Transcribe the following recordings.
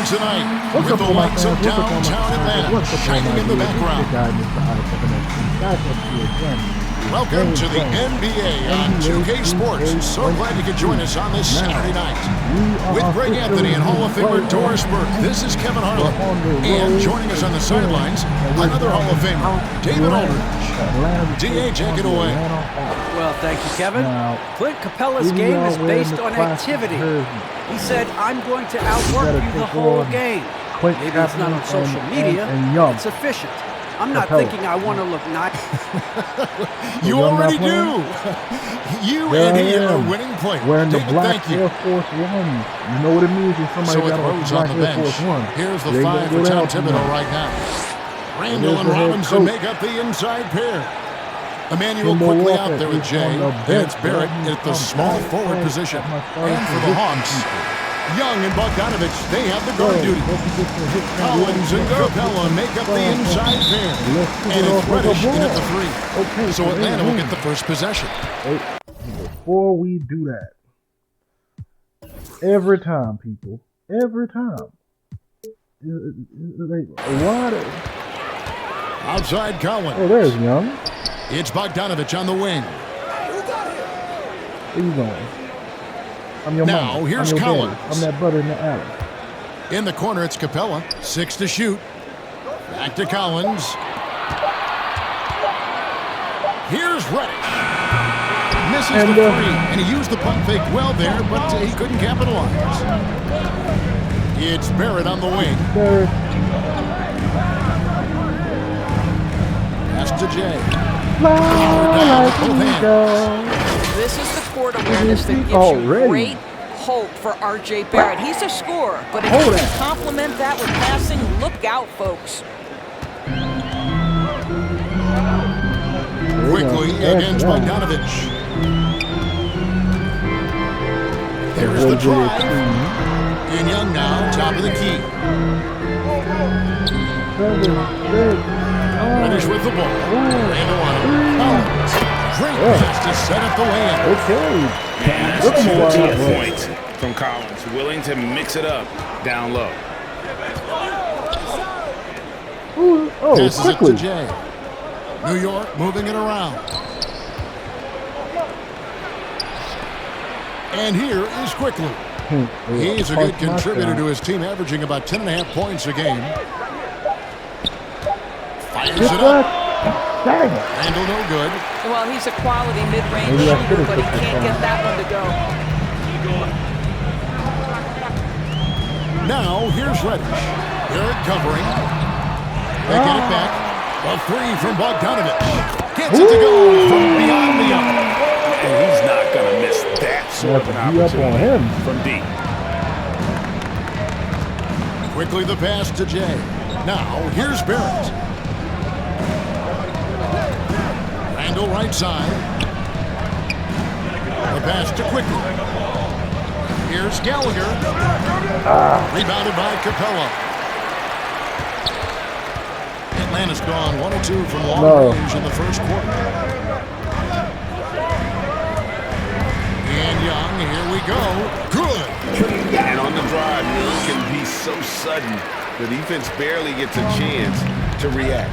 begins tonight with the lights of downtown Atlanta shining in the background. Welcome to the NBA on 2K Sports. So glad you could join us on this Saturday night. With Greg Anthony and Hall of Famer Doris Burke, this is Kevin Harlan. And joining us on the sidelines, another Hall of Famer, David Aldridge. D.A., take it away. Well, thank you, Kevin. Clint Capella's game is based on activity. He said, I'm going to outwork you the whole game. Maybe it's not on social media, it's efficient. I'm not thinking I want to look nice. You already do. You and he are winning players. Wearing the David, black thank you. Air Force One. You know what it means when somebody So it got on Rose the on black the Air bench. Force One. Here's the They five gonna for go Tom down Thibodeau tonight. right now. Randle and the head Robinson coach. make up the inside pair. Immanuel Kemba quickly Walker out there with is Jay. on the And bench, it's Barrett but at the small forward position. And for the Hawks, Young and Bogdanovich, they have the guard duty. Collins and Capella make up the inside pair. And it's Reddish in at the three. Okay, So Atlanta will get the first possession. Before we do that, every time, people, every time. Outside Collins. Oh, there's Young. It's Bogdanovich on the wing. Where you going? I'm your Now, mama. here's I'm your Collins. daddy. I'm that butter in the alley. In the corner, it's Capella. 6 to shoot. Back to Collins. Here's Reddish. Misses the three, and he used the pump fake well there, but he couldn't capitalize. It's Barrett on the wing. Barrett. Pass to Jay. This is the court awareness that gives you great hope for R.J. Barrett. He's a scorer, but if you can complement that with passing, look out, folks. Quickly against Bogdanovich. There's the drive. And Young now, top of the key. Reddish with the ball. Randle on him. Collins. Great pass to set up the layup. Okay. That's 2 points from Collins. Willing to mix it up down low. Passes quickly. it to Jay. New York moving it around. And here is Quickley. He's a good contributor to his team, averaging about 10.5 points a game. Fires it up. Randle no good. Well, he's a quality mid-range shooter, but he can't get that one to go. Now, here's Reddish. Barrett covering. They get it back. A three from Bogdanovich. Gets it to go from beyond the arc. And he's not going to miss that sort of an opportunity from deep. Quickly the pass to Jay. Now, here's Barrett. Randle right side. The pass to Quickly. Here's Gallier. Rebounded by Capella. Atlanta's gone 1 of 2 from long range in the first quarter. And Young, here we go. Good. And on the drive, Young can be so sudden. The defense barely gets a chance to react.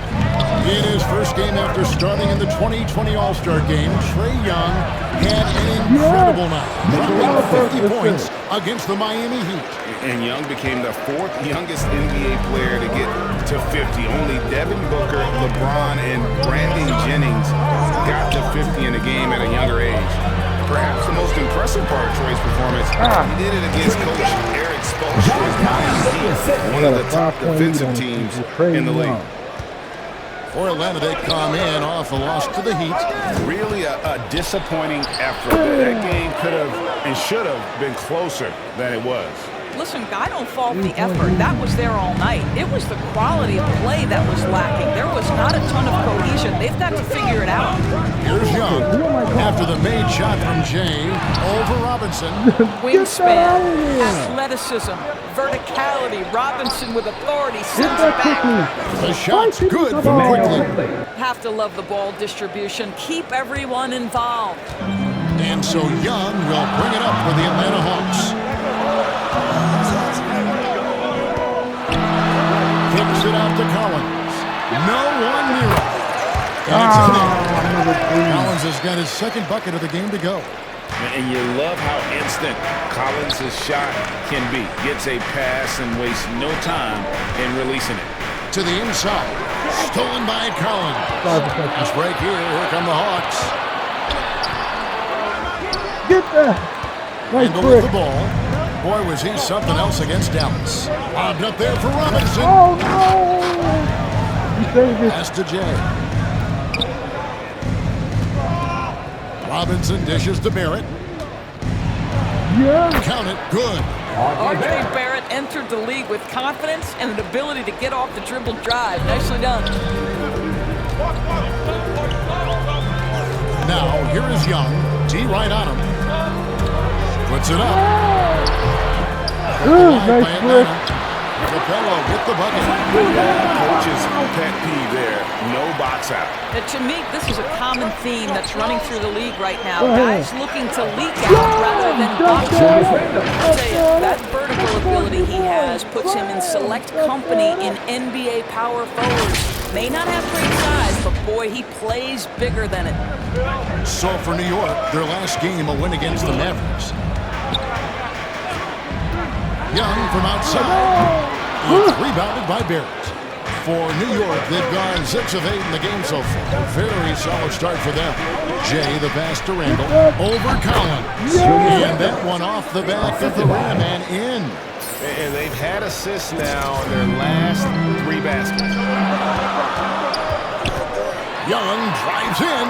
In his first game after starting in the 2020 All-Star Game, Trae Young had an incredible night, dropping 50 points against the Miami Heat. And Young became the 4th youngest NBA player to get to 50. Only Devin Booker, LeBron, and Brandon Jennings got to 50 in a game at a younger age. Perhaps the most impressive part of Trae's performance, he did it against Coach Eric Spoelstra's Miami Heat, one of the top defensive teams in the league. For Atlanta, they come in off a loss to the Heat. Really a disappointing effort. That game could have and should have been closer than it was. Listen, I don't fault the effort. That was there all night. It was the quality of play that was lacking. There was not a ton of cohesion. They've got to figure it out. Here's Young. After the made shot from Jay, over Robinson. Wingspan, athleticism, verticality. Robinson with authority sends it back. The shot's good from Quickly. Have to love the ball distribution. Keep everyone involved. And so Young will bring it up for the Atlanta Hawks. out to Collins. No one near him. And it's in there. Collins has got his second bucket of the game to go. And you love how instant Collins' shot can be. Gets a pass and wastes no time in releasing it. To the inside. Stolen by Collins. Let's break here. Here come the Hawks. Get that. Randle with the ball. Boy, was he something else against Dallas. Lobbed up there for Robinson. Oh, no. You saved it. Pass to Jay. Robinson dishes to Barrett. Yeah. Count it. Good. R.J. Barrett entered the league with confidence and an ability to get off the dribble drive. Nicely done. Now, here is Young. T right on him. Puts it up. Ooh, nice flick. Capella with the bucket. Coach's pet peeve there. No box out. Now, to me, this is a common theme that's running through the league right now. Guys looking to leak out rather than box out. I'll tell you, that vertical ability he has puts him in select company in NBA power forwards. May not have great size, but boy, he plays bigger than it. So for New York, their last game, a win against the Mavericks. Young from outside. It's rebounded by Barrett. For New York, they've gone 6 of 8 in the game so far. Very solid start for them. Jay, the pass to Randle. Over Collins. And that one off the back of the rim and in. And they've had assists now in their last 3 baskets. Young drives in.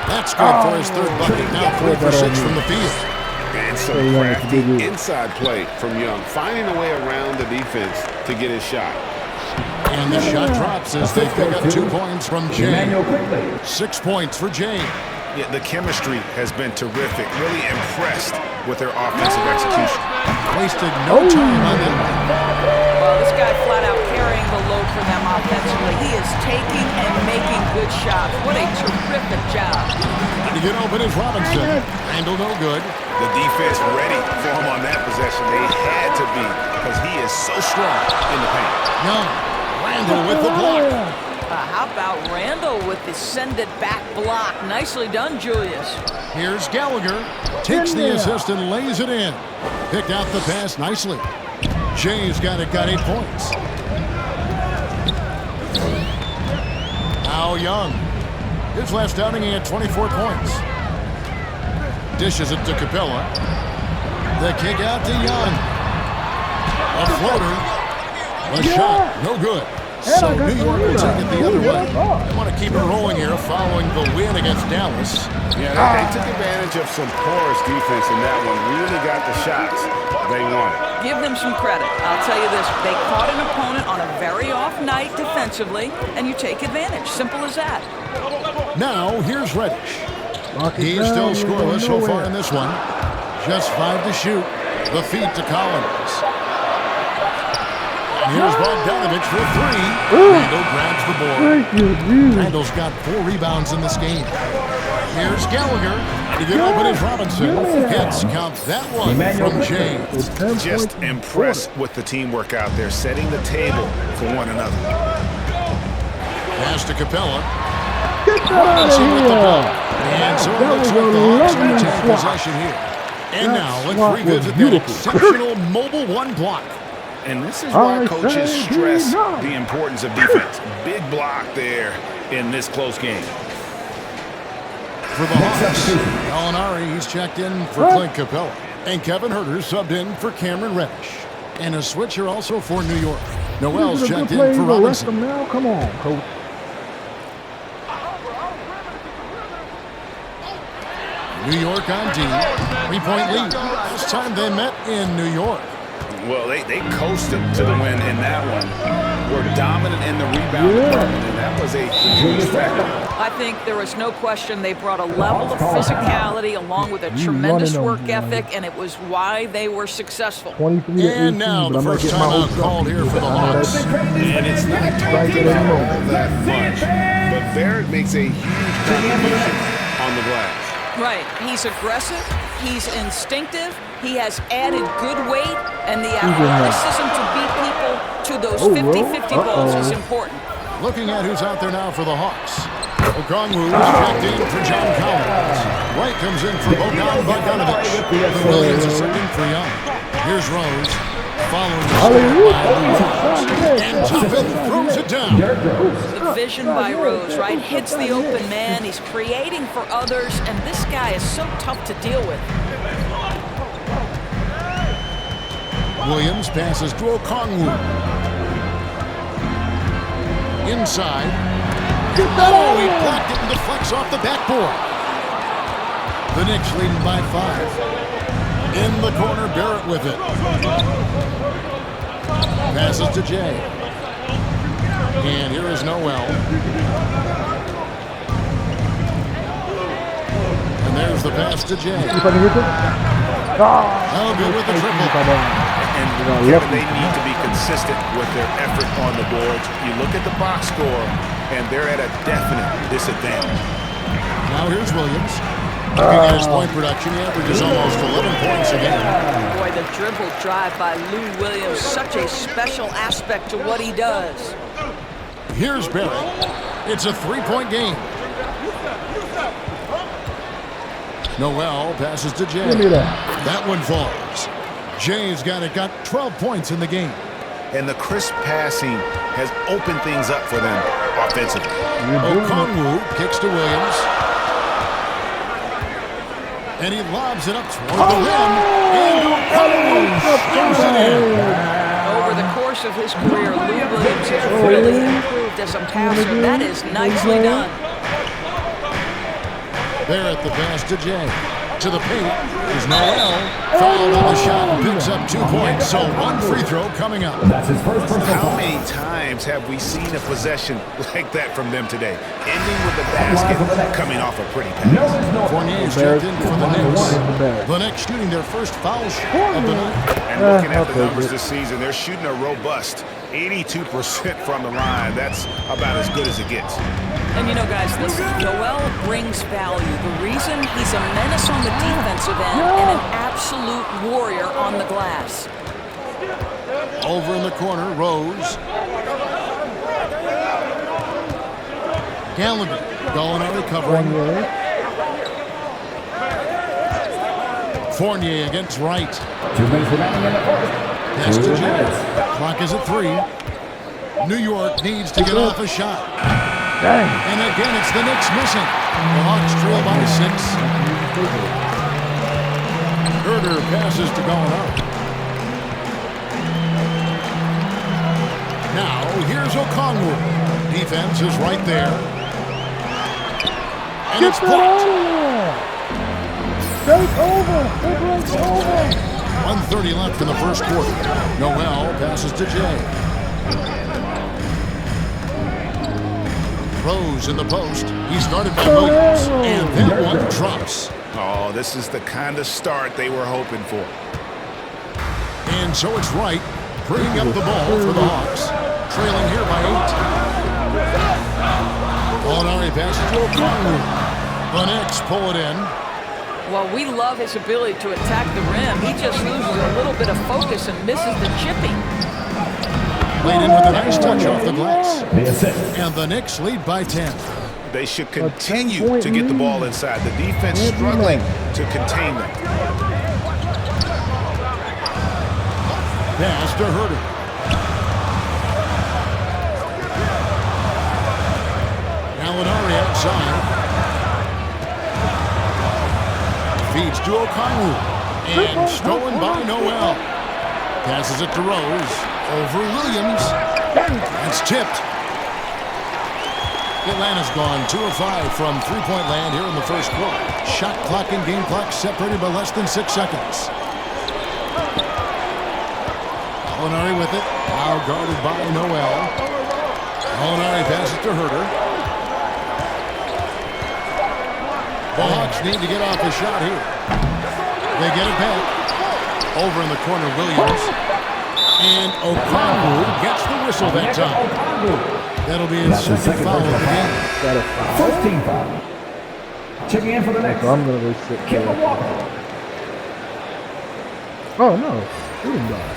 That's good for his third bucket. Now 3 for 6 from the field. And some crafty inside play from Young, finding a way around the defense to get his shot. And the shot drops as they pick up 2 points from Jay. 6 points for Jay. Yeah, the chemistry has been terrific. Really impressed with their offensive execution. Wasted no time on that. Well, this guy flat out carrying the load for them offensively. He is taking and making good shots. What a terrific job. To get open is Robinson. Randle no good. The defense ready for him on that possession. They had to be because he is so strong in the paint. Young. Randle with the block. How about Randle with the send-it-back block? Nicely done, Julius. Here's Gallagher. Takes the assist and lays it in. Picked out the pass nicely. Jay's got 8 points. Now Young. His last outing, he had 24 points. Dishes it to Capella. The kick out to Young. A floater. The shot, no good. So New York will take it the other way. They want to keep it rolling here following the win against Dallas. Yeah, they took advantage of some porous defense in that one. Really got the shots they wanted. Give them some credit. I'll tell you this. They caught an opponent on a very off night defensively, and you take advantage. Simple as that. Now, here's Reddish. He's still scoreless so far in this one. Just 5 to shoot. The feed to Collins. Here's Bogdanovich for 3. Randle grabs the board. Randle's got 4 rebounds in this game. Here's Gallagher. To get open is Robinson. Hits count that one from James. Just impressed with the teamwork out there, setting the table for one another. Pass to Capella. Robinson with the ball. And so it looks like the Hawks are going to take possession here. And now let's revisit that exceptional mobile 1 block. And this is why coaches stress the importance of defense. Big block there in this close game. For the Hawks, Gallinari, he's checked in for Clint Capella. And Kevin Huerter subbed in for Cameron Reddish. And a switcher also for New York. Noel's checked in for Robinson. Now, come on, coach. New York on D. 3-point lead. Last time they met in New York. Well, they coasted to the win in that one. Were dominant in the rebound department, and that was a huge factor. I think there is no question they brought a level of physicality along with a tremendous work ethic, and it was why they were successful. And now the first time out called here for the Hawks. And it's not talking about all that much, but Barrett makes a huge contribution on the glass. Right. He's aggressive. He's instinctive. He has added good weight and the athleticism to beat people to those those 50-50 balls is important. Looking at who's out there now for the Hawks. Okongwu is checked in for John Collins. White comes in for Bogdan Bogdanovic. The Williams is in for Young. Here's Rose. Following the and Toppin throws it down. The vision by Rose, right? Hits the open man. He's creating for others, and this guy is so tough to deal with. Williams passes to Okongwu. Inside. Oh, he blocked it and deflects off the backboard. The Knicks leading by 5. In the corner, Barrett with it. Passes to Jay. And here is Noel. And there's the pass to Jay. Oh, good with the triple. And they need to be consistent with their effort on the boards. You look at the box score, and they're at a definite disadvantage. Now here's Williams. Looking at his point production, he averages almost 11 points a game. Boy, the dribble drive by Lou Williams, such a special aspect to what he does. Here's Barrett. It's a 3-point game. Noel passes to Jay. That one falls. Jay's got 12 points in the game. And the crisp passing has opened things up for them offensively. Okongwu kicks to Williams. And he lobs it up toward the rim. And Okongwu throws it in. Over the course of his career, Lou Williams has really improved as a passer. That is nicely done. Barrett the pass to Jay. To the paint is Noel. Fouled on the shot and picks up 2 points. So one free throw coming up. How many times have we seen a possession like that from them today? Ending with a basket, coming off a pretty pass. Fournier is checked in for the Knicks. The Knicks shooting their first foul shot of the night. And looking at the numbers this season, they're shooting a robust 82% from the line. That's about as good as it gets. And you know, guys, listen, Noel brings value. The reason he's a menace on the defensive end and an absolute warrior on the glass. Over in the corner, Rose. Gallagher, Gallier covering. Fournier against Wright. 2 minutes remaining in the first. Pass to Julius. Clock is at 3. New York needs to get off a shot. And again, it's the Knicks missing. The Hawks trail by 6. Herder passes to Gallier. Now, here's Okongwu. Defense is right there. And it's blocked. Take over. 1:30 left in the first quarter. Noel passes to Jay. Rose in the post. He's guarded by Williams. And that one drops. Oh, this is the kind of start they were hoping for. And so it's Wright bringing up the ball for the Hawks. Trailing here by 8. Gallier passes to Okongwu. The Knicks pull it in. Well, we love his ability to attack the rim. He just loses a little bit of focus and misses the chipping. Laid in with a nice touch off the glass. And the Knicks lead by 10. They should continue to get the ball inside. The defense struggling to contain them. Pass to Herder. Gallier outside. Feeds to Okongwu. And stolen by Noel. Passes it to Rose. Over Williams. It's tipped. Atlanta's gone 2 of 5 from three-point land here in the first quarter. Shot clock and game clock separated by less than 6 seconds. Gallier with it. Now guarded by Noel. Gallier passes to Herder. The Hawks need to get off a shot here. They get it back. Over in the corner, Williams. And Okongwu gets the whistle that time. That'll be his second foul of the game. First team foul. Checking in for the next. I'm going to go sit Kemba Walker. Oh, no. Shooting guard.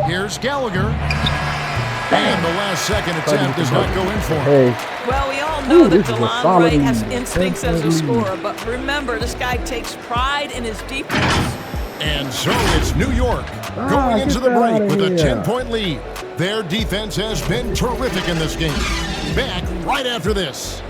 Here's Gallier. And the last-second attempt does not go in for him. Well, we all know that DeLon Wright has instincts as a scorer, but remember, this guy takes pride in his defense. And so it's New York going into the break with a 10-point lead. Their defense has been terrific in this game. Back right after this.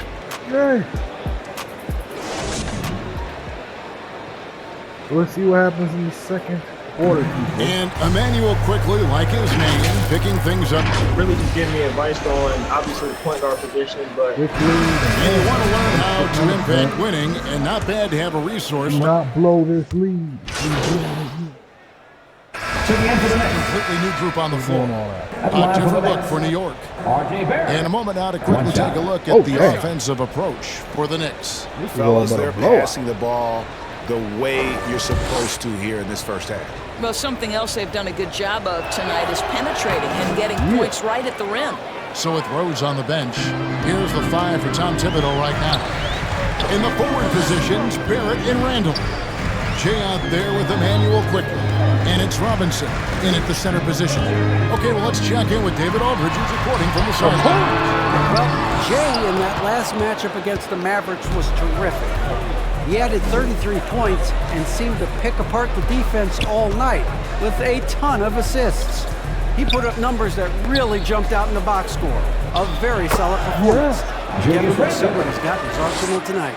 Let's see what happens in the second quarter. And Immanuel quickly, like his name, picking things up. Really just giving me advice on, obviously, the point guard position, but... And you want to learn how to impact winning, and not bad to have a resource. Not blow this lead. Completely new group on the floor. A different look for New York. In a moment now to quickly take a look at the offensive approach for the Knicks. Fellas, they're passing the ball the way you're supposed to here in this first half. Well, something else they've done a good job of tonight is penetrating and getting points right at the rim. So with Rose on the bench, here's the 5 for Tom Thibodeau right now. In the forward positions, Barrett and Randle. Jay out there with Immanuel quickly. And it's Robinson in at the center position. Okay, well, let's check in with David Aldridge, who's reporting from the sideline. Well, Jay in that last matchup against the Mavericks was terrific. He added 33 points and seemed to pick apart the defense all night with a ton of assists. He put up numbers that really jumped out in the box score. A very solid performance. Kevin, we'll see what he's got in his arsenal tonight.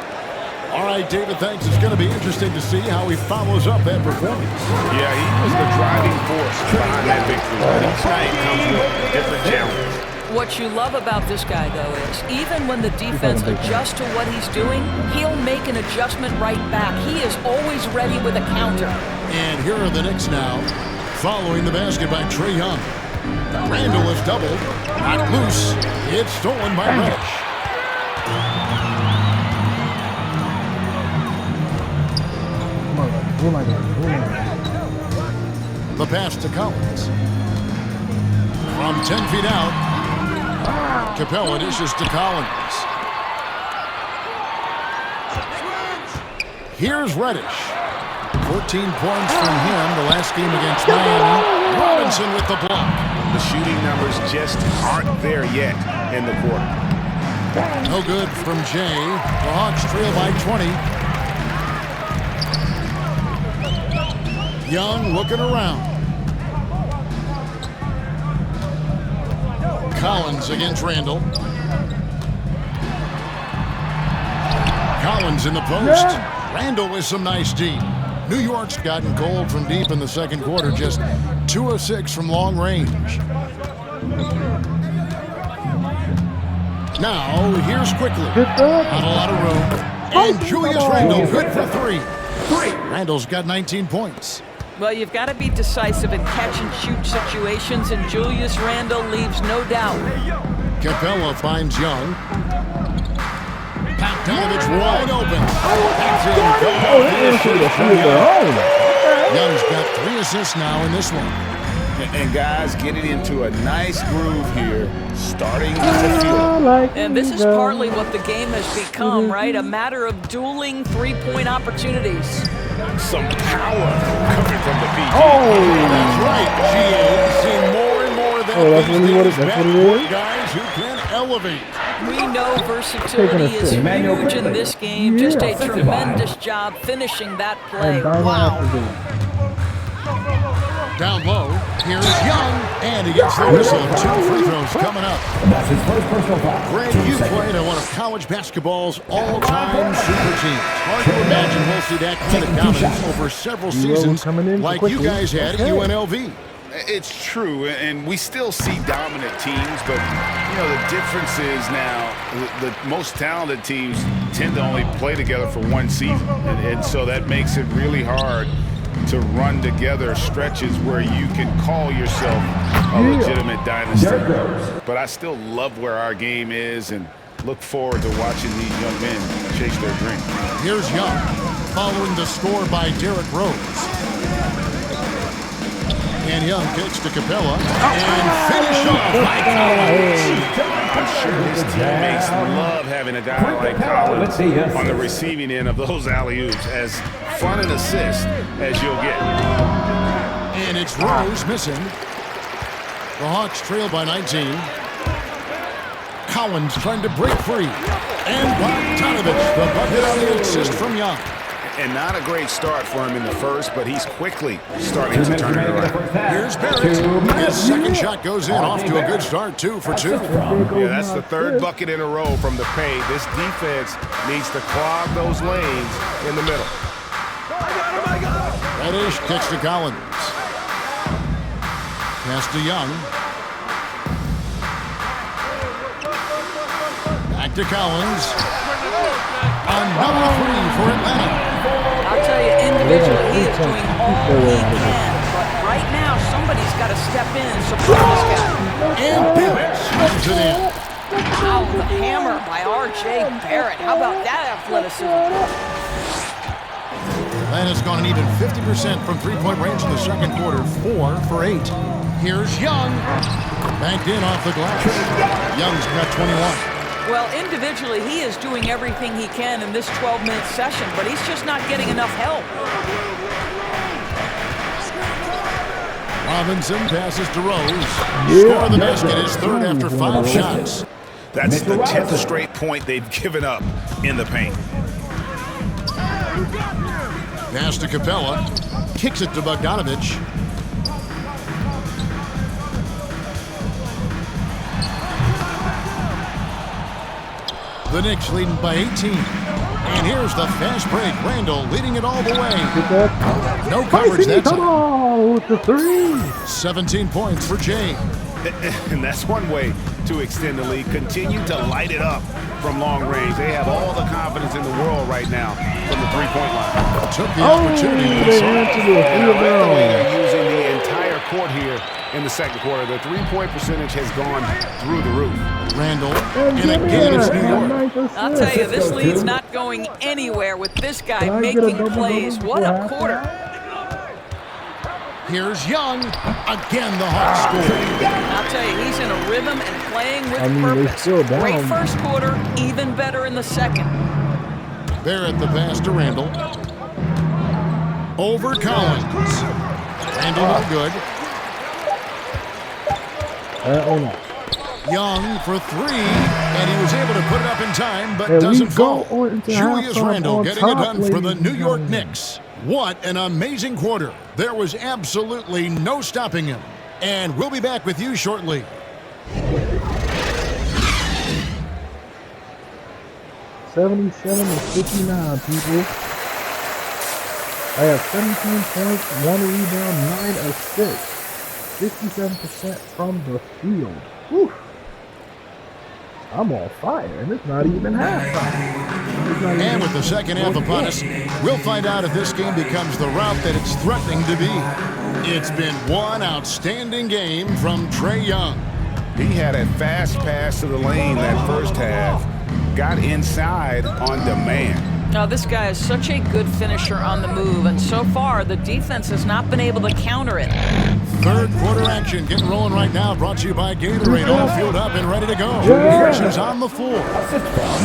All right, David, thanks. It's going to be interesting to see how he follows up that performance. Yeah, he was the driving force behind that victory. But each night comes with a different challenge. What you love about this guy, though, is even when the defense adjusts to what he's doing, he'll make an adjustment right back. He is always ready with a counter. And here are the Knicks now, following the basket by Trae Young. Randle is doubled, knocked loose. It's stolen by Reddish. The pass to Collins. From 10 feet out, Capella dishes to Collins. Here's Reddish. 14 points from him the last game against Miami. Robinson with the block. The shooting numbers just aren't there yet in the quarter. No good from Jay. The Hawks trail by 20. Young looking around. Collins against Randle. Collins in the post. Randle with some nice D. New York's gotten cold from deep in the second quarter, just 2 of 6 from long range. Now, here's quickly. Not a lot of room. And Julius Randle, good for 3. Randle's got 19 points. Well, you've got to be decisive in catch-and-shoot situations, and Julius Randle leaves no doubt. Capella finds Young. Bogdanovich wide open. Young's got 3 assists now in this one. And guys, getting into a nice groove here, starting to feel it. And this is partly what the game has become, right? A matter of dueling three-point opportunities. Some power coming from the PG. That's right. GA seen more and more of that. Guys who can elevate. We know versatility is huge in this game. Just a tremendous job finishing that play. Wow. Down low, here's Young, and he gets the whistle. 2 free throws coming up. That's his first personal foul. Greg, you played on one of college basketball's all-time super teams. Hard to imagine we'll see that kind of dominance over several seasons like you guys had at UNLV. It's true, and we still see dominant teams, but, you know, the difference is now the most talented teams tend to only play together for one season, and so that makes it really hard to run together stretches where you can call yourself a legitimate dynasty. But I still love where our game is and look forward to watching these young men chase their dream. Here's Young, following the score by Derrick Rose. And Young kicks to Capella, and finish off by Collins. I'm sure his teammates love having a guy like Collins on the receiving end of those alley-oops, as fun an assist as you'll get. And it's Rose missing. The Hawks trail by 19. Collins trying to break free. And Bogdanovich, the bucket on the assist from Young. And not a great start for him in the first, but he's quickly starting to turn it around. Here's Barrett. His second shot goes in, off to a good start, 2 for 2. Yeah, that's the third bucket in a row from the paint. This defense needs to clog those lanes in the middle. Reddish kicks to Collins. Pass to Young. Back to Collins. Another 3 for Atlanta. I'll tell you, individually, he is doing all he can. But right now, somebody's got to step in and support this guy. And Barrett slams it in. Wow, the hammer by R.J. Barrett. How about that athleticism? Atlanta's gone an even 50% from three-point range in the second quarter, 4 for 8. Here's Young. Banked in off the glass. Young's got 21. Well, individually, he is doing everything he can in this 12-minute session, but he's just not getting enough help. Robinson passes to Rose. Score of the basket is third after 5 shots. That's the 10th straight point they've given up in the paint. Pass to Capella. Kicks it to Bogdanovich. The Knicks leading by 18. And here's the fast break. Randle leading it all the way. No coverage that time. With the 3. 17 points for Jay. And that's one way to extend the lead. Continue to light it up from long range. They have all the confidence in the world right now from the three-point line. Took the opportunity. And I like the way they're using the entire court here in the second quarter. The three-point percentage has gone through the roof. Randle, and again it's New York. I'll tell you, this lead's not going anywhere with this guy making plays. What a quarter. Here's Young. Again, the Hawks score. I'll tell you, he's in a rhythm and playing with purpose. Great first quarter, even better in the second. Barrett the pass to Randle. Over Collins. Randle no good. Young for 3, and he was able to put it up in time, but doesn't fall. Julius Randle getting it done for the New York Knicks. What an amazing quarter. There was absolutely no stopping him. And we'll be back with you shortly. $77 to 59, people. I have 17 points, 1 rebound, 9 assists. 57% from the field. Whew. I'm on fire, and it's not even halftime. And with the second half upon us, we'll find out if this game becomes the route that it's threatening to be. It's been one outstanding game from Trae Young. He had a fast pass to the lane that first half. Got inside on demand. Now, this guy is such a good finisher on the move, and so far, the defense has not been able to counter it. Third quarter action getting rolling right now, brought to you by Gatorade. All fueled up and ready to go. Pressures on the floor.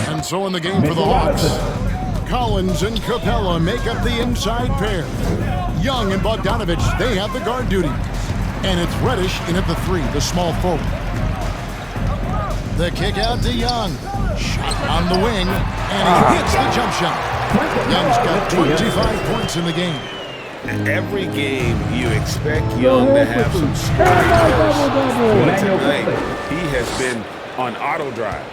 And so in the game for the Hawks, Collins and Capella make up the inside pair. Young and Bogdanovich, they have the guard duty. And it's Reddish in at the 3, the small forward. The kick out to Young. Shot on the wing, and he hits the jump shot. Young's got 25 points in the game. Every game you expect Young to have some scoring bursts. Tonight, he has been on auto drive.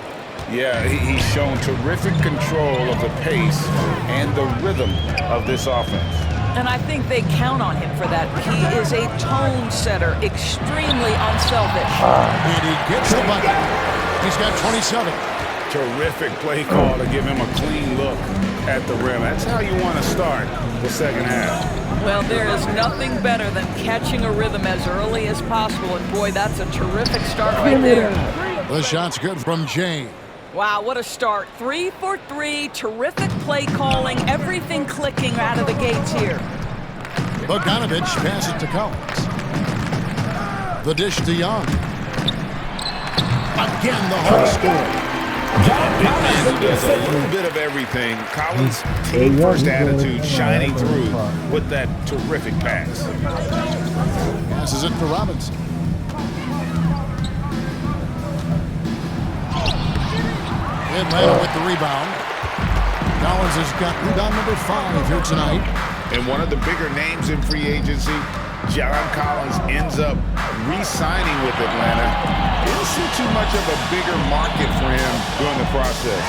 Yeah, he's shown terrific control of the pace and the rhythm of this offense. And I think they count on him for that. He is a tone setter, extremely unselfish. And he gets the bucket. He's got 27. Terrific play call to give him a clean look at the rim. That's how you want to start the second half. Well, there is nothing better than catching a rhythm as early as possible. And boy, that's a terrific start right there. The shot's good from Jay. Wow, what a start. 3 for 3, terrific play calling, everything clicking out of the gates here. Bogdanovich passes to Collins. The dish to Young. Again, the Hawks score. He does a little bit of everything. Collins' team-first attitude shining through with that terrific pass. Passes it to Robinson. Atlanta with the rebound. Collins has got rebound number 5 here tonight. And one of the bigger names in free agency, John Collins, ends up re-signing with Atlanta. Didn't see too much of a bigger market for him during the process.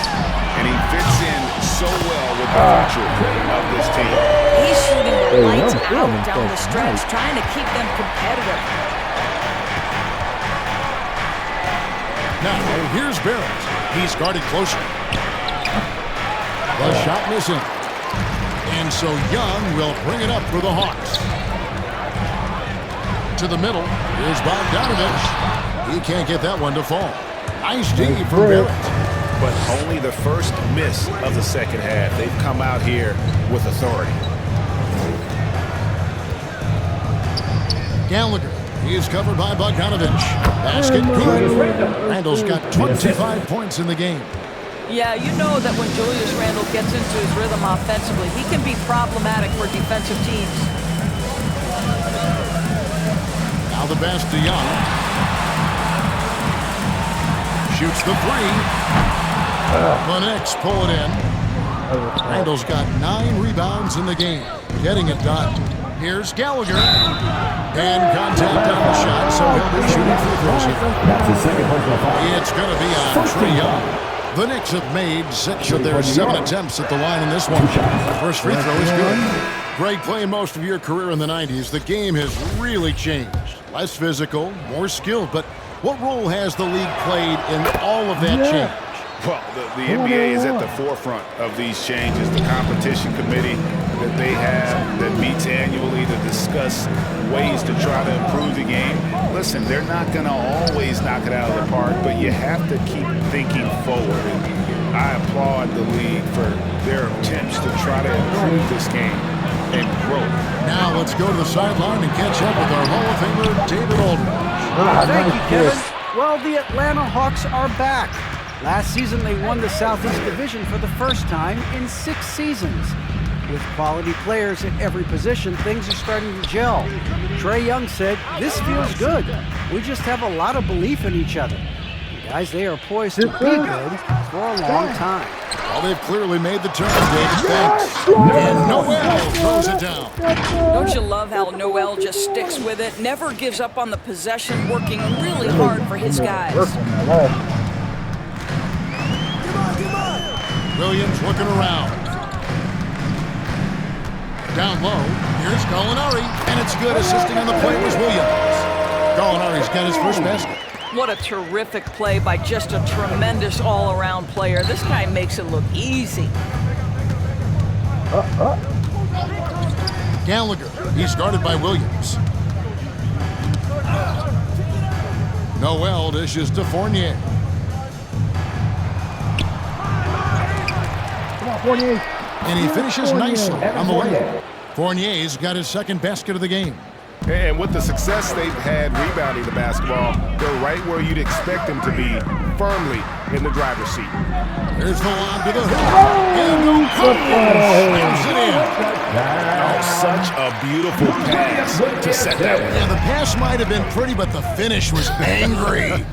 And he fits in so well with the future of this team. He's shooting the lights out down the stretch, trying to keep them competitive. Now, here's Barrett. He's guarded closer. The shot missing. And so Young will bring it up for the Hawks. To the middle. Here's Bogdanovich. He can't get that one to fall. Nice D from Barrett. But only the first miss of the second half. They've come out here with authority. Gallagher. He is covered by Bogdanovich. Basket good. Randle's got 25 points in the game. Yeah, you know that when Julius Randle gets into his rhythm offensively, he can be problematic for defensive teams. Now the pass to Young. Shoots the 3. The Knicks pull it in. Randle's got 9 rebounds in the game. Getting it done. Here's Gallagher. And contact on the shot, so he'll be shooting free throws here. That's his second personal foul. It's going to be on Trae Young. The Knicks have made 6 of their 7 attempts at the line in this one. First free throw is good. Greg, playing most of your career in the 90s, the game has really changed. Less physical, more skilled, but what role has the league played in all of that change? Well, the NBA is at the forefront of these changes. The competition committee that they have that meets annually to discuss ways to try to improve the game. Listen, they're not going to always knock it out of the park, but you have to keep thinking forward. And I applaud the league for their attempts to try to improve this game and grow. Now let's go to the sideline and catch up with our Hall of Famer, David Aldridge. Thank you, Kevin. Well, the Atlanta Hawks are back. Last season, they won the Southeast Division for the first time in 6 seasons. With quality players at every position, things are starting to gel. Trae Young said, "This feels good. We just have a lot of belief in each other." Guys, they are poised to be good for a long time. Well, they've clearly made the turn, David. Thanks. And Noel throws it down. Don't you love how Noel just sticks with it, never gives up on the possession, working really hard for his guys. Williams looking around. Down low, here's Gallinari, and it's good. Assisting on the play was Williams. Gallinari's got his first basket. What a terrific play by just a tremendous all-around player. This guy makes it look easy. Gallagher, he's guarded by Williams. Noel dishes to Fournier. Come on, Fournier. And he finishes nicely on the way. Fournier's got his second basket of the game. And with the success they've had rebounding the basketball, they're right where you'd expect them to be, firmly in the driver's seat. There's the lob to the hoop. And no slams it in. Oh, such a beautiful pass to set that one. Yeah, the pass might have been pretty, but the finish was angry.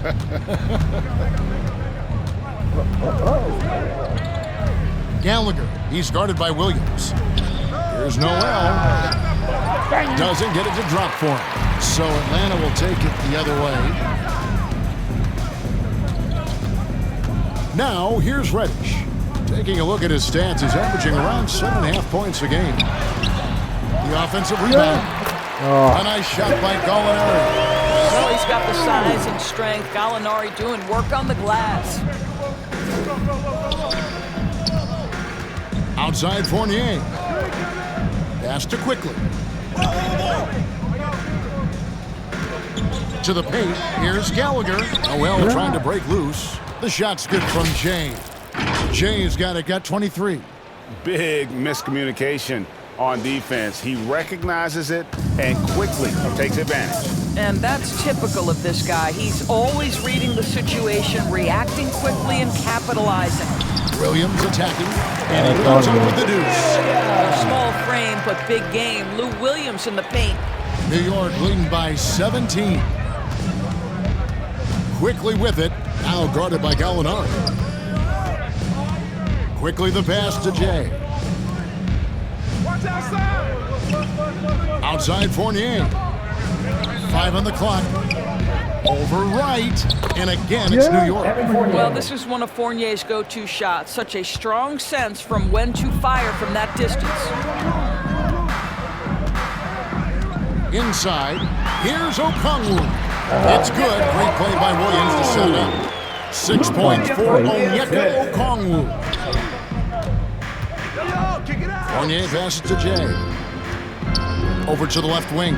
Gallagher, he's guarded by Williams. Here's Noel. Doesn't get it to drop for him. So Atlanta will take it the other way. Now, here's Reddish. Taking a look at his stats, he's averaging around 7.5 points a game. The offensive rebound. A nice shot by Gallinari. Well, he's got the size and strength. Gallinari doing work on the glass. Outside Fournier. Pass to Quickley. To the paint, here's Gallagher. Noel trying to break loose. The shot's good from Jay. Jay's got 23. Big miscommunication on defense. He recognizes it and quickly takes advantage. And that's typical of this guy. He's always reading the situation, reacting quickly, and capitalizing. Williams attacking, and he comes up with the deuce. Small frame, but big game. Lou Williams in the paint. New York leading by 17. Quickly with it, now guarded by Gallinari. Quickly the pass to Jay. Outside Fournier. 5 on the clock. Over right. And again, it's New York. Well, this is one of Fournier's go-to shots. Such a strong sense from when to fire from that distance. Inside. Here's Okongwu. It's good. Great play by Williams to set it up. 6 points for Onyeka Okongwu. Fournier passes to Jay. Over to the left wing.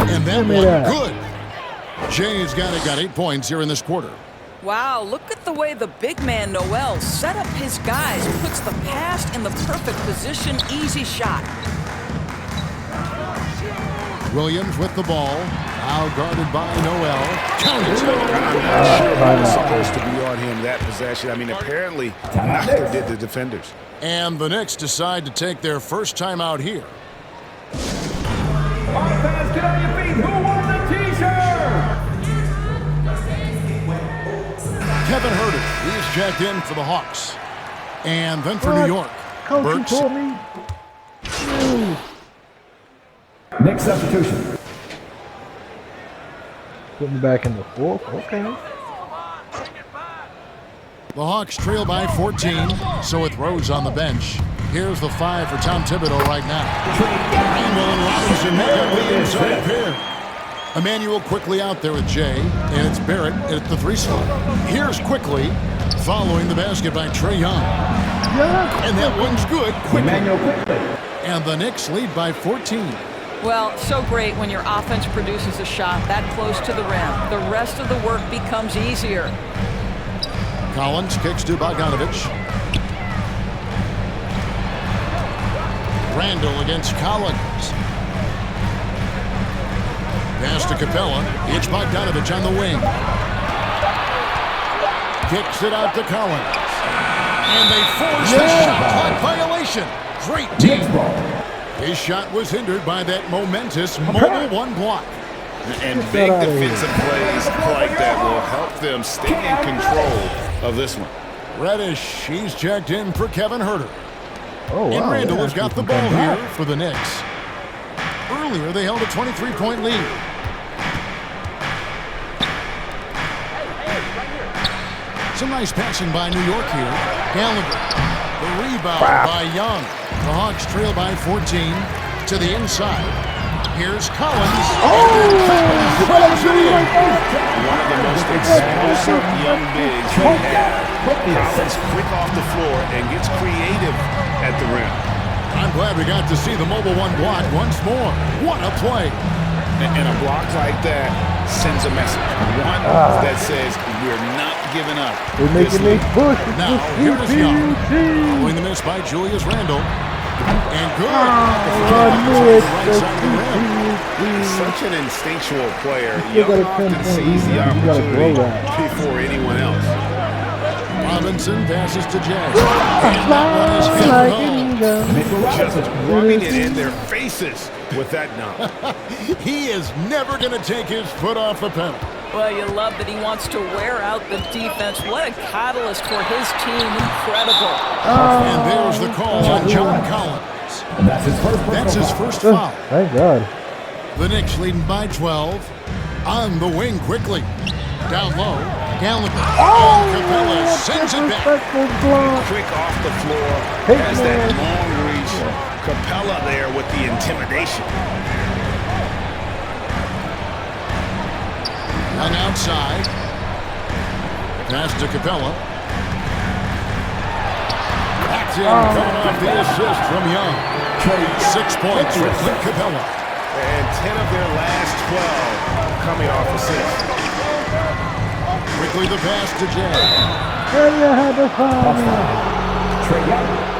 And that one good. Jay's got 8 points here in this quarter. Wow, look at the way the big man Noel set up his guys, puts the pass in the perfect position, easy shot. Williams with the ball, now guarded by Noel. Counted. I'm not sure what was supposed to be on him that possession. I mean, apparently neither did the defenders. And the Knicks decide to take their first time out here. Fans, get on your feet. Who won the t-shirt? Kevin Huerter, he is checked in for the Hawks. And then for New York, Coach, you Burks. told me. Next substitution. Put me back in the fourth. Okay. The Hawks trail by 14, so with Rose on the bench. Here's the 5 for Tom Thibodeau right now. Randle and Robinson make up the inside pair. Immanuel quickly out there with Jay, and it's Barrett at the 3 spot. Here's Quickley, following the basket by Trae Young. And that one's good, Quickley. And the Knicks lead by 14. Well, so great when your offense produces a shot that close to the rim. The rest of the work becomes easier. Collins kicks to Bogdanovich. Randle against Collins. Pass to Capella. It's Bogdanovich on the wing. Kicks it out to Collins. And they force the shot clock violation. Great team. His shot was hindered by that momentous mobile 1 block. And big defensive plays like that will help them stay in control of this one. Reddish, he's checked in for Kevin Huerter. Oh, wow. And Randle has got the ball here for the Knicks. Earlier, they held a 23-point lead. Some nice passing by New York here. Gallagher. The rebound by Young. The Hawks trail by 14 to the inside. Here's Collins. One of the most explosive young bigs we have. Collins quick off the floor and gets creative at the rim. I'm glad we got to see the mobile 1 block once more. What a play. And a block like that sends a message. One that says we're not giving up. We're making me push. Now, here's Young. Following the miss by Julius Randle. And good. Right side of the rim. Such an instinctual player. Young often sees the opportunity before anyone else. Robinson passes to Jay. And that one is hit. Just rubbing it in their faces with that knock. He is never going to take his foot off the pedal. Well, you love that he wants to wear out the defense. What a catalyst for his team. Incredible. And there's the call on John Collins. That's his first foul. Thank God. The Knicks leading by 12. On the wing quickly. Down low. Gallagher. And Capella sends it back. Quick off the floor. Has that long reach. Capella there with the intimidation. On outside. Pass to Capella. That's in. Coming off the assist from Young. 6 points for Clint Capella. And 10 of their last 12 coming off assists. Quickly the pass to Jay. Trae Young.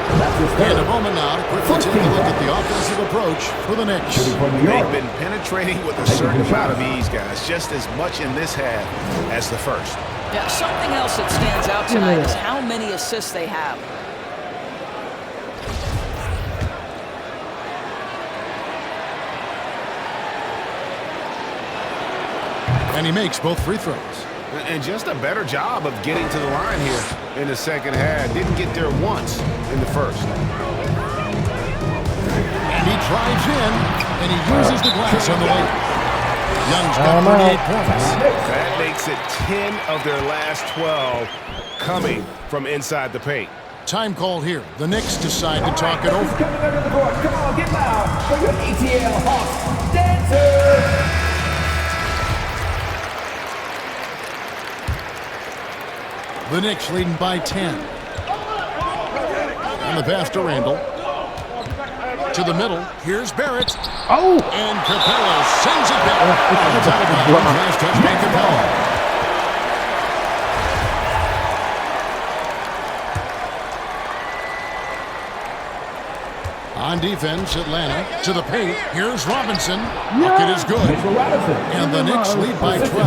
And a moment now to quickly take a look at the offensive approach for the Knicks. They've been penetrating with a certain amount of ease, guys, just as much in this half as the first. Yeah, something else that stands out tonight is how many assists they have. And he makes both free throws. And just a better job of getting to the line here in the second half. Didn't get there once in the first. And he drives in, and he uses the glass on the way. Young's got 38 points. That makes it 10 of their last 12 coming from inside the paint. Time called here. The Knicks decide to talk it over. Coming under the court. Come on, get loud for your ETL Hawks dancer. The Knicks leading by 10. And the pass to Randle. To the middle. Here's Barrett. Oh! And Capella sends it back. Last touch by Capella. On defense, Atlanta to the paint. Here's Robinson. Bucket is good. And the Knicks lead by 12.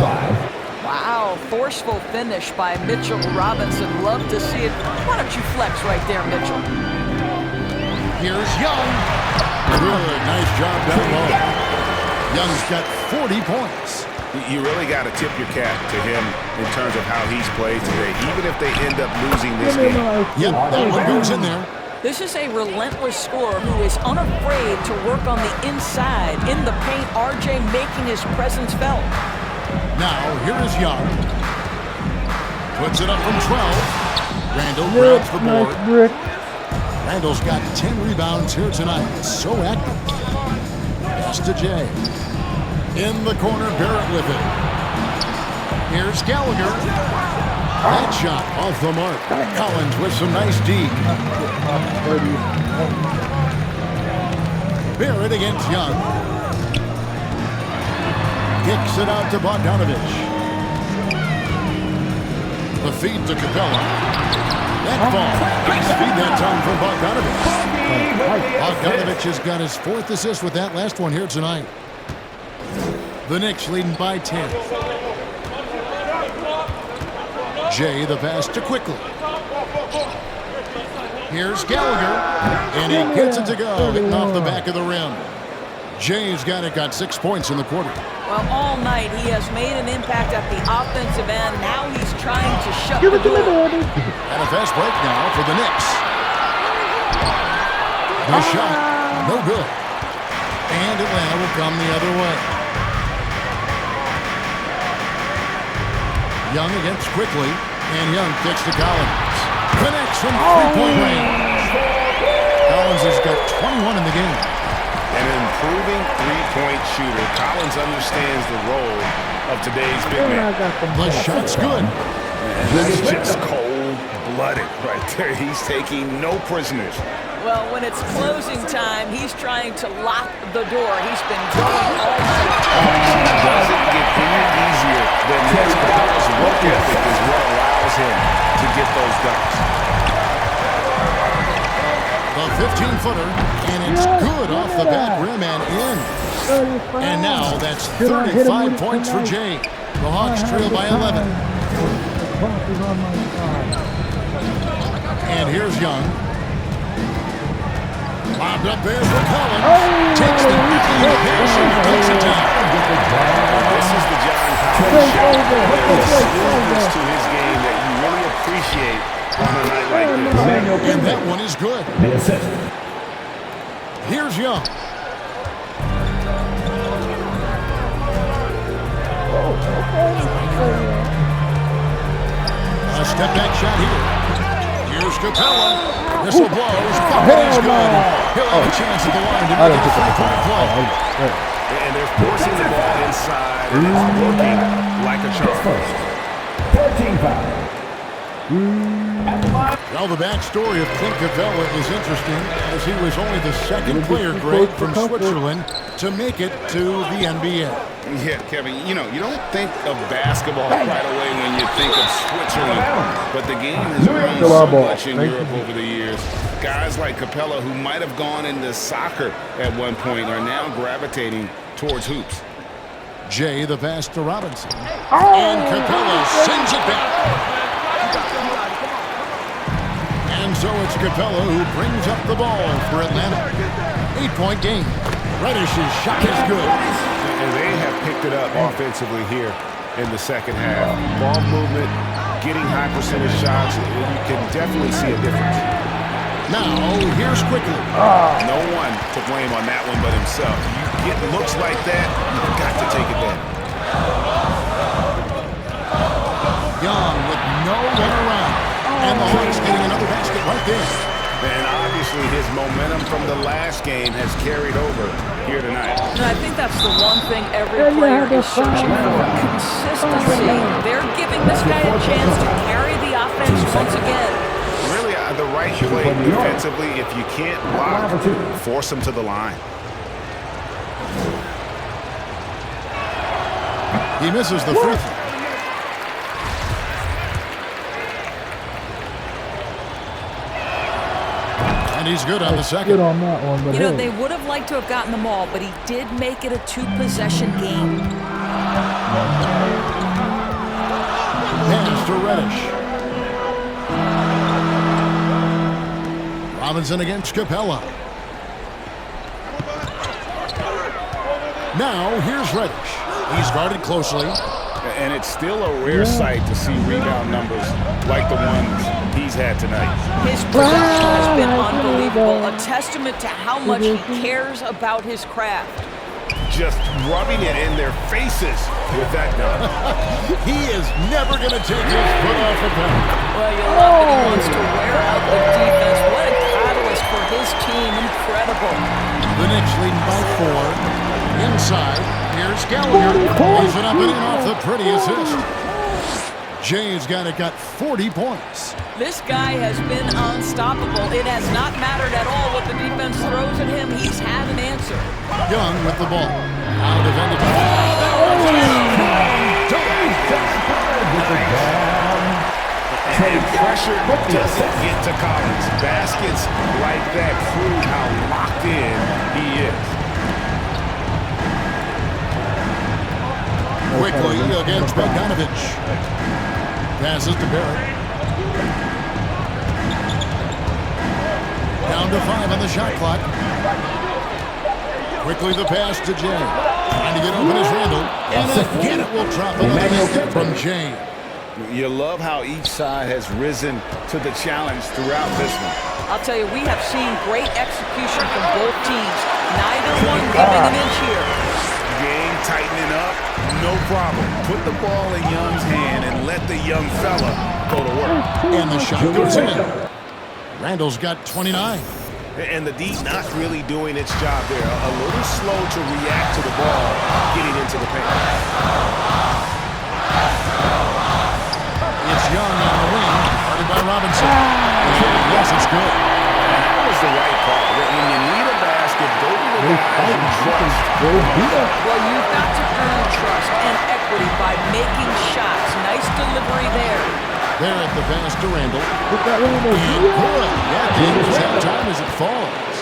Wow, forceful finish by Mitchell Robinson. Love to see it. Why don't you flex right there, Mitchell? Here's Young. Good, nice job down low. Young's got 40 points. You really got to tip your cap to him in terms of how he's played today, even if they end up losing this game. Yep, that one goes in there. This is a relentless scorer who is unafraid to work on the inside. In the paint, RJ making his presence felt. Now, here is Young. Puts it up from 12. Randle grabs the board. Randle's got 10 rebounds here tonight. So active. Pass to Jay. In the corner, Barrett with it. Here's Gallagher. That shot off the mark. Collins with some nice D. Barrett against Young. Kicks it out to Bogdanovich. The feed to Capella. That ball. Nice feed that time for Bogdanovich. Bogdanovich has got his 4th assist with that last one here tonight. The Knicks leading by 10. Jay, the pass to Quickley. Here's Gallagher. And he gets it to go. Hitting off the back of the rim. Jay's got 6 points in the quarter. Well, all night he has made an impact at the offensive end. Now he's trying to shut the door. And a fast break now for the Knicks. The shot, no good. And Atlanta will come the other way. Young against Quickley. And Young kicks to Collins. Connects from 3-point range. Collins has got 21 in the game. An improving three-point shooter. Collins understands the role of today's big man. The shot's good. And that's just cold-blooded right there. He's taking no prisoners. Well, when it's closing time, he's trying to lock the door. He's been going all night. Doesn't get any easier than this. Capella's work ethic is what allows him to get those dunks. The 15-footer, and it's good off the back rim and in. And now that's 35 points for Jay. The Hawks trail by 11. And here's Young. Lobbed up there for Collins. Takes the pass and takes it down. This is the John Collins show. There's a smoothness to his game that you really appreciate on a night like this. And that one is good. Here's Young. A step back shot here. Here's Capella. Whistle blows. Bucket is good. He'll have a chance at the line to make it a three-point play. And they're forcing the ball inside, and it's working like a charm. 13 foul. Well, the backstory of Clint Capella is interesting, as he was only the second player grade from Switzerland to make it to the NBA. Yeah, Kevin, you know, you don't think of basketball right away when you think of Switzerland, but the game has grown so much in Europe over the years. Guys like Capella, who might have gone into soccer at one point, are now gravitating towards hoops. Jay, the pass to Robinson. And Capella sends it back. And so it's Capella who brings up the ball for Atlanta. 8-point game. Reddish's shot is good. And they have picked it up offensively here. in the second half. Ball movement, getting high percentage shots, you can definitely see a difference. Now, here's Quickley. No one to blame on that one but himself. You get looks like that, you've got to take advantage. Young with no one around. And the Hawks getting another basket right there. And obviously his momentum from the last game has carried over here tonight. And I think that's the one thing every player is searching for. Consistency. They're giving this guy a chance to carry the offense once again. Really, the right play defensively. If you can't block, force him to the line. He misses the free throw. And he's good on the second. Good on that one, but you know, they would have liked to have gotten them all, but he did make it a two-possession game. Pass to Reddish. Robinson against Capella. Now, here's Reddish. He's guarded closely. And it's still a rare sight to see rebound numbers like the ones he's had tonight. His production has been unbelievable, a testament to how much he cares about his craft. Just rubbing it in their faces with that gun. He is never going to take his foot off the pedal. Well, you love that he wants to wear out the defense. What a catalyst for his team. Incredible. The Knicks leading by 4. Inside, here's Gallier. Lays it up and in off the pretty assist. Jay's got 40 points. This guy has been unstoppable. It has not mattered at all what the defense throws at him. He's had an answer. Young with the ball. Out of end. And pressure doesn't get to Collins. Baskets like that prove how locked in he is. Quickly against Bogdanovich. Passes to Barrett. Down to 5 on the shot clock. Quickly the pass to Jay. Trying to get open is Randle. And again it will drop another from Jay. You love how each side has risen to the challenge throughout this one. I'll tell you, we have seen great execution from both teams. Neither one giving an inch here. Game tightening up, no problem. Put the ball in Young's hand and let the young fella go to work. And the shot goes in. Randle's got 29. And the D not really doing its job there. A little slow to react to the ball getting into the paint. It's Young on the wing, guarded by Robinson. And yes, it's good. That was the right call. When you need a basket, go to the guy you trust. Well, you've got to earn trust and equity by making shots. Nice delivery there. Barrett the pass to Randle. And good. That game is at time as it falls.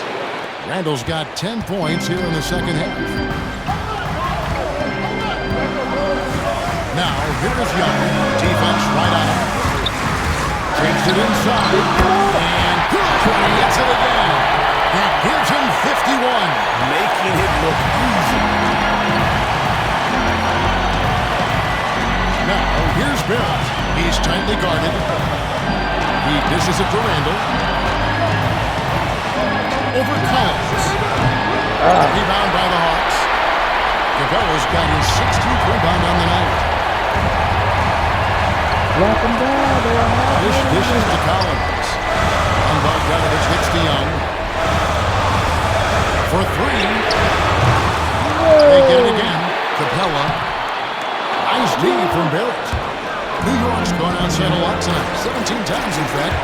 Randle's got 10 points here in the second half. Now, here is Young. Defense right on him. Takes it inside. And good. He gets it again. That gives him 51. Making it look easy. Now, here's Barrett. He's tightly guarded. He dishes it to Randle. Over Collins. Rebound by the Hawks. Capella's got his 16th rebound on the night. Lock him down. Dishes to Collins. And Bogdanovich hits to Young. For 3. They get it again. Capella. Nice D from Barrett. New York's gone outside a lot tonight. 17 times, in fact.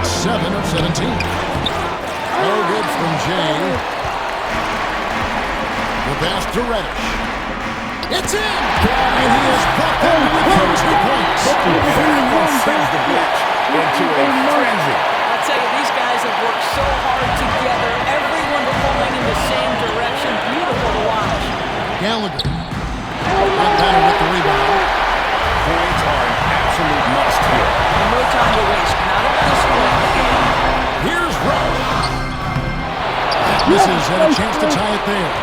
7 of 17. No good from Jay. The pass to Reddish. It's in! And he has brought them within 2 points. Sends the bench into a frenzy. I'll tell you, these guys have worked so hard together. Everyone pulling in the same direction. Beautiful to watch. Gallagher. Not better with the rebound. Points are an absolute must here. No time to waste. Not at this point in the game. Here's Rush. Misses and a chance to tie it there.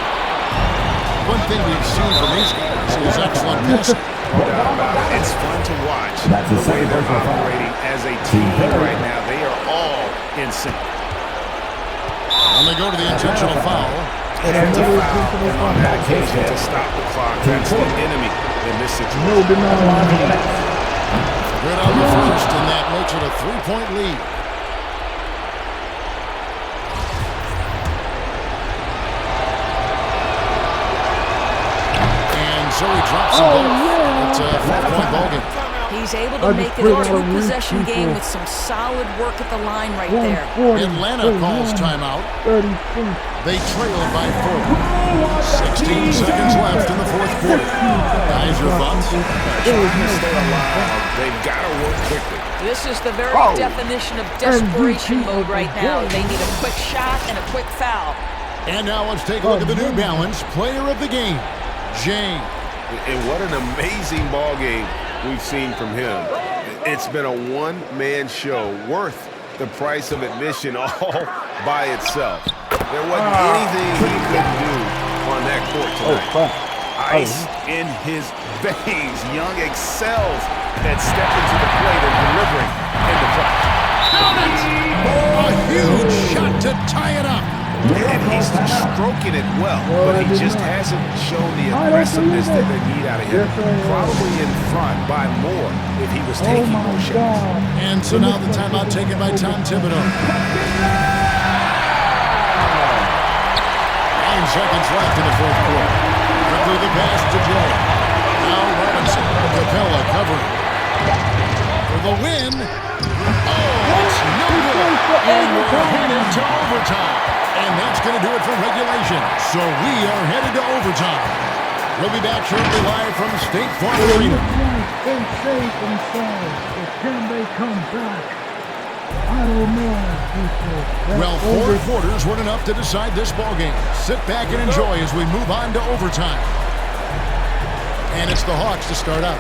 One thing we've seen from these guys is excellent passing. No doubt about it. It's fun to watch the way they're operating as a team right now. They are all in sync. And they go to the intentional foul. And it's a foul, and on that occasion to stop the clock. That's the enemy in this situation. Good on the first, and that makes it a 3-point lead. And so he drops them both. It's a 4-point ballgame. He's able to make it a two-possession game with some solid work at the line right there. Atlanta calls timeout. They trail by 4. 16 seconds left in the fourth quarter. Guys, your thoughts? Trying to stay alive. They've got to work quickly. This is the very definition of desperation mode right now. They need a quick shot and a quick foul. And now let's take a look at the New Balance player of the game, James. And what an amazing ball game we've seen from him. It's been a one-man show worth the price of admission all by itself. There wasn't anything he couldn't do on that court tonight. Ice in his veins. Young excels at stepping to the plate and delivering in the clutch. A huge shot to tie it up. And he's stroking it well, but he just hasn't shown the aggressiveness that they need out of him. Probably in front by more if he was taking more shots. And so now the timeout taken by Tom Thibodeau. 9 seconds left in the fourth quarter. Through the pass to Jay. Now Robinson. Capella covering. For the win. Oh, it's no good. And we're headed to overtime. And that's going to do it for regulation. So we are headed to overtime. We'll be back shortly live from State Farm Arena. Stay safe inside. But can they come back? I don't know. Well, 4 quarters weren't enough to decide this ballgame. Sit back and enjoy as we move on to overtime. And it's the Hawks to start out.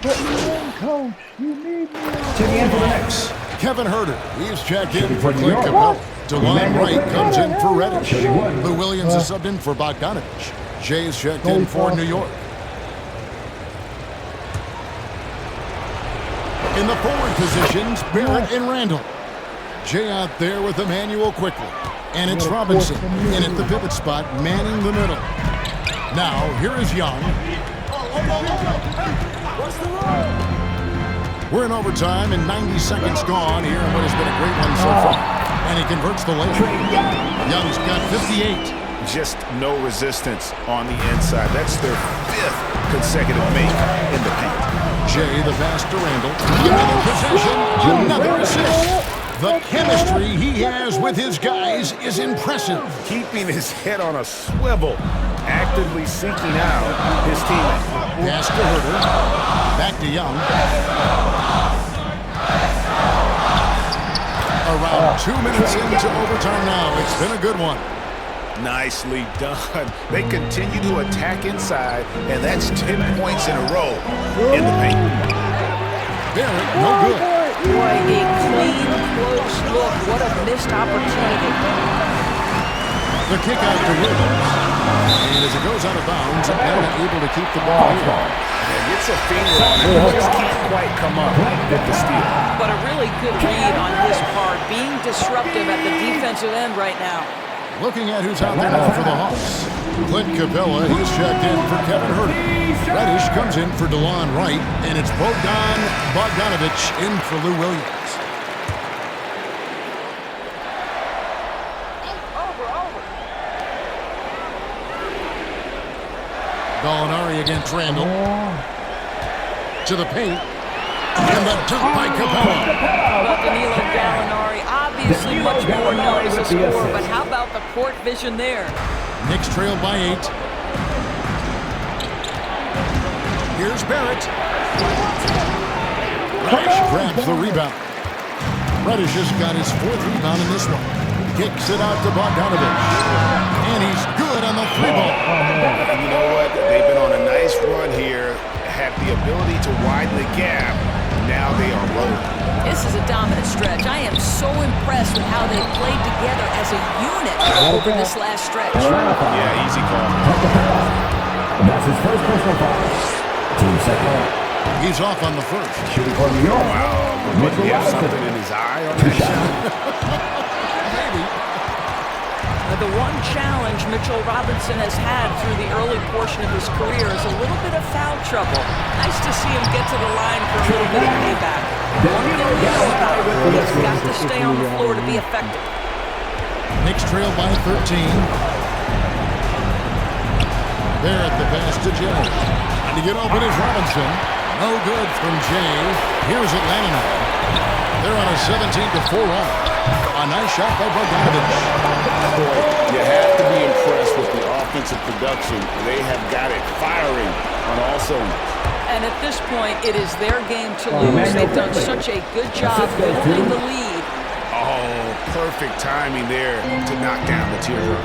Put me in, coach. You need me. Checking in for the Knicks. Kevin Herter, he's checked in for Clint Capella. DeLon Wright comes in for Reddish. Lou Williams is subbed in for Bogdanovich. Jay is checked in for New York. In the forward positions, Barrett and Randle. Jay out there with Immanuel quickly. And it's Robinson in at the pivot spot, manning the middle. Now, here is Young. We're in overtime and 90 seconds gone here in what has been a great one so far. And he converts the layup. Young's got 58. Just no resistance on the inside. That's their 5th consecutive make in the paint. Jay, the pass to Randle. Another possession, another assist. The chemistry he has with his guys is impressive. Keeping his head on a swivel, actively seeking out his teammates. Pass to Herter. Back to Young. Around 2 minutes into overtime now. It's been a good one. Nicely done. They continue to attack inside, and that's 10 points in a row in the paint. Barrett, no good. Boy, a clean, close look. What a missed opportunity. The kick out to Williams. And as it goes out of bounds, Atlanta able to keep the ball here. And gets a finger on it, but just can't quite come up with the steal. But a really good read on his part, being disruptive at the defensive end right now. Looking at who's out there now for the Hawks. Clint Capella, he's checked in for Kevin Herter. Reddish comes in for DeLon Wright, and it's Bogdanovich in for Lou Williams. Gallinari against Randle. To the paint. And the dunk by Capella. Well, Danilo Gallinari, obviously much more known as a scorer, but how about the court vision there? Knicks trailed by 8. Here's Barrett. Reddish grabs the rebound. Reddish has got his 4th rebound in this one. Kicks it out to Bogdanovich. And he's good on the 3-ball. And you know what? They've been on a nice run here, have the ability to widen the gap. Now they are rolling. This is a dominant stretch. I am so impressed with how they played together as a unit over this last stretch. Yeah, easy call. That's his first personal foul. Team second. He's off on the first. Shooting for New York. Wow, but he has something in his eye on that shot. Maybe. The one challenge Mitchell Robinson has had through the early portion of his career is a little bit of foul trouble. Nice to see him get to the line for a little bit of payback. One thing we know about him, he's got to stay on the floor to be effective. Knicks trail by 13. Barrett the pass to Jay. And to get open is Robinson. No good from Jay. Here's Atlanta now. They're on a 17-4 run. A nice shot by Bogdanovich. You have to be impressed with the offensive production. They have got it firing on all cylinders. And at this point, it is their game to lose. They've done such a good job building the lead. Oh, perfect timing there to knock down the teardrop.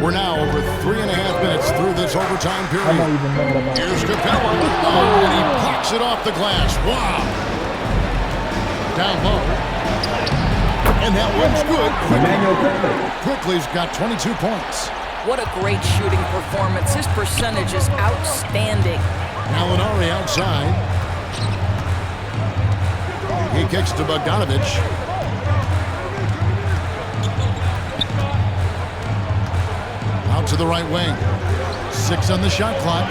We're now over 3.5 minutes through this overtime period. Here's Capella. Oh, and he blocks it off the glass. Wow. Down low. And that one's good. Quickley's got 22 points. What a great shooting performance. His percentage is outstanding. Alinari outside. He kicks to Bogdanovich. Out to the right wing. 6 on the shot clock.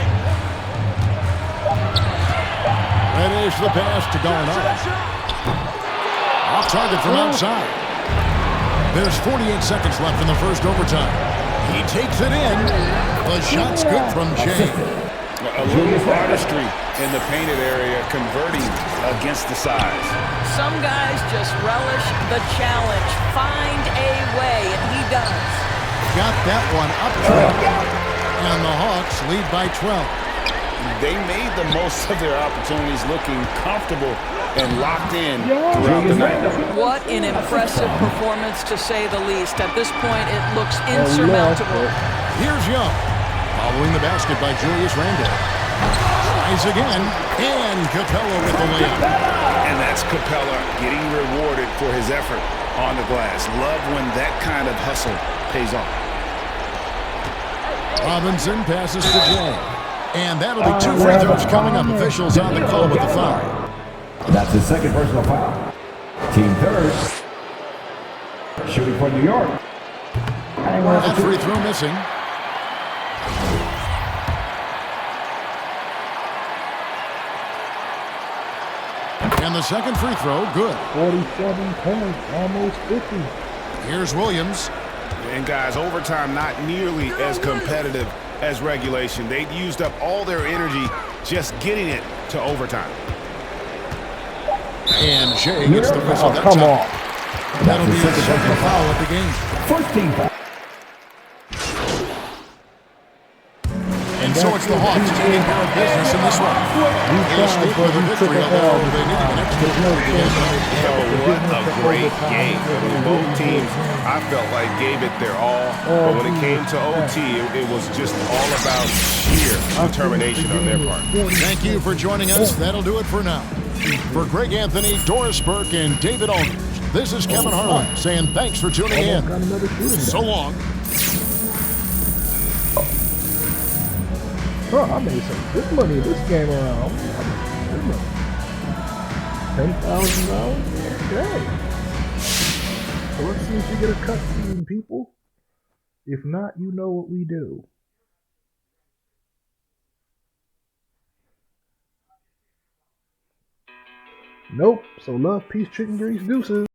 That is the pass to Gallier. Off target from outside. There's 48 seconds left in the first overtime. He takes it in. The shot's good from Jay. A little artistry in the painted area, converting against the size. Some guys just relish the challenge. Find a way, and he does. Got that one up top. And the Hawks lead by 12. They made the most of their opportunities, looking comfortable and locked in throughout the night. What an impressive performance, to say the least. At this point, it looks insurmountable. Here's Young. Following the basket by Julius Randle. Tries again. And Capella with the layup. And that's Capella getting rewarded for his effort on the glass. Love when that kind of hustle pays off. Robinson passes to Jay. And that'll be 2 free throws coming up. Officials on the call with the foul. That's his second personal foul. Team third. Shooting for New York. That free throw missing. And the second free throw, good. 47 points, almost 50. Here's Williams. And guys, overtime not nearly as competitive as regulation. They'd used up all their energy just getting it to overtime. And Jay gets the whistle. That's come on. That'll be his second foul of the game. First team foul. And so it's the Hawks taking care of business in this one. They escaped with a victory, although they needed an extra point to get it. What a great game. Both teams, I felt like, gave it their all. But when it came to OT, it was just all about sheer determination on their part. Thank you for joining us. That'll do it for now. For Greg Anthony, Doris Burke, and David Aldridge, this is Kevin Harlan saying thanks for tuning in. So long. Bro, I made some good money this game around. $10,000? Okay. So let's see if we get a cutscene, people. If not, you know what we do. Nope. So love, peace, chicken grease, deuces.